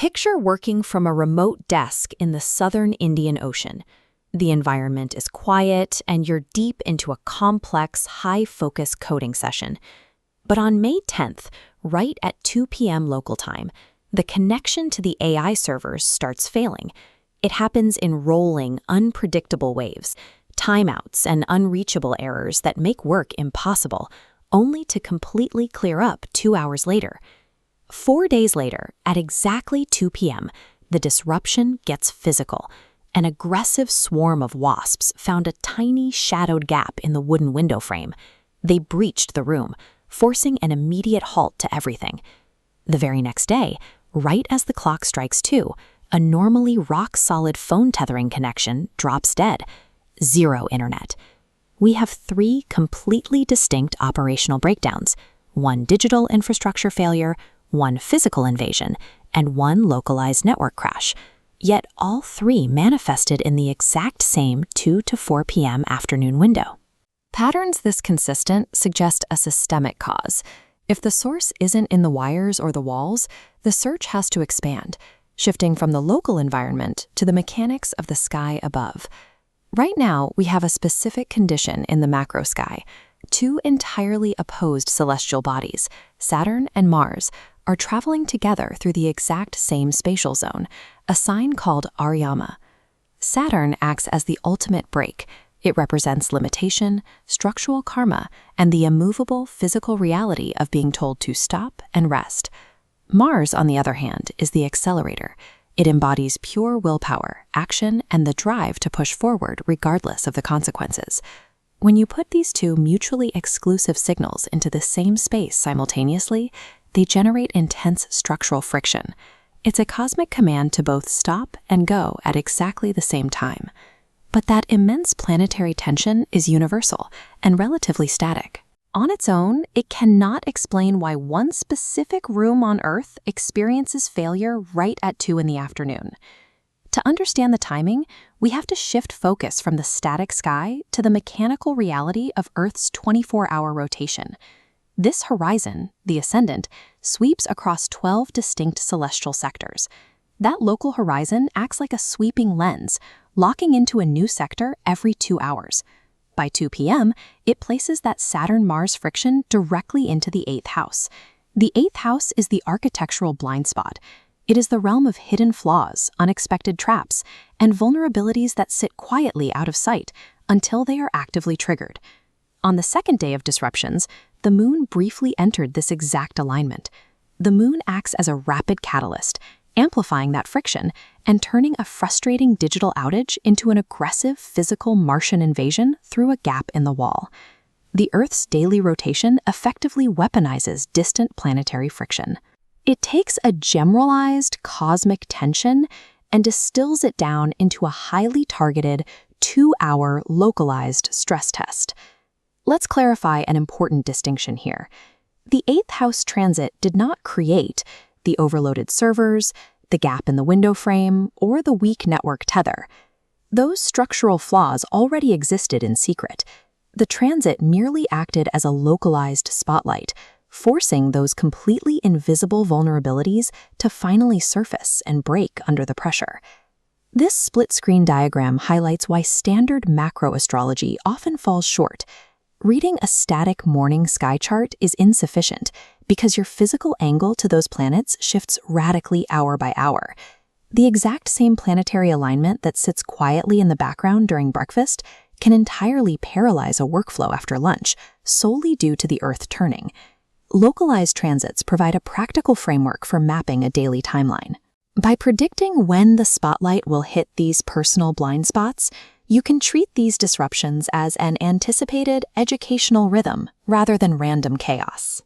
Picture working from a remote desk in the southern Indian Ocean. The environment is quiet, and you're deep into a complex, high-focus coding session. But on May 10th, right at 2 p.m. local time, the connection to the AI servers starts failing. It happens in rolling, unpredictable waves, timeouts, and unreachable errors that make work impossible, only to completely clear up 2 hours later. 4 days later, at exactly 2 p.m., the disruption gets physical. An aggressive swarm of wasps found a tiny shadowed gap in the wooden window frame. They breached the room, forcing an immediate halt to everything. The very next day, right as the clock strikes 2, a normally rock-solid phone tethering connection drops dead. Zero internet. We have 3 completely distinct operational breakdowns: 1 digital infrastructure failure, 1 physical invasion, and 1 localized network crash. Yet all 3 manifested in the exact same 2 to 4 p.m. afternoon window. Patterns this consistent suggest a systemic cause. If the source isn't in the wires or the walls, the search has to expand, shifting from the local environment to the mechanics of the sky above. Right now, we have a specific condition in the macro sky. 2 entirely opposed celestial bodies, Saturn and Mars, are traveling together through the exact same spatial zone, a sign called Aryama. Saturn acts as the ultimate break. It represents limitation, structural karma, and the immovable physical reality of being told to stop and rest. Mars, on the other hand, is the accelerator. It embodies pure willpower, action, and the drive to push forward regardless of the consequences. When you put these 2 mutually exclusive signals into the same space simultaneously, they generate intense structural friction. It's a cosmic command to both stop and go at exactly the same time. But that immense planetary tension is universal and relatively static. On its own, it cannot explain why one specific room on Earth experiences failure right at 2 in the afternoon. To understand the timing, we have to shift focus from the static sky to the mechanical reality of Earth's 24-hour rotation. This horizon, the Ascendant, sweeps across 12 distinct celestial sectors. That local horizon acts like a sweeping lens, locking into a new sector every 2 hours. By 2 p.m., it places that Saturn-Mars friction directly into the 8th house. The 8th house is the architectural blind spot. It is the realm of hidden flaws, unexpected traps, and vulnerabilities that sit quietly out of sight until they are actively triggered. On the second day of disruptions, the moon briefly entered this exact alignment. The moon acts as a rapid catalyst, amplifying that friction and turning a frustrating digital outage into an aggressive physical Martian invasion through a gap in the wall. The Earth's daily rotation effectively weaponizes distant planetary friction. It takes a generalized cosmic tension and distills it down into a highly targeted, 2-hour localized stress test. Let's clarify an important distinction here. The 8th house transit did not create the overloaded servers, the gap in the window frame, or the weak network tether. Those structural flaws already existed in secret. The transit merely acted as a localized spotlight, forcing those completely invisible vulnerabilities to finally surface and break under the pressure. This split-screen diagram highlights why standard macro astrology often falls short. Reading a static morning sky chart is insufficient because your physical angle to those planets shifts radically hour by hour. The exact same planetary alignment that sits quietly in the background during breakfast can entirely paralyze a workflow after lunch, solely due to the Earth turning. Localized transits provide a practical framework for mapping a daily timeline. By predicting when the spotlight will hit these personal blind spots, you can treat these disruptions as an anticipated educational rhythm rather than random chaos.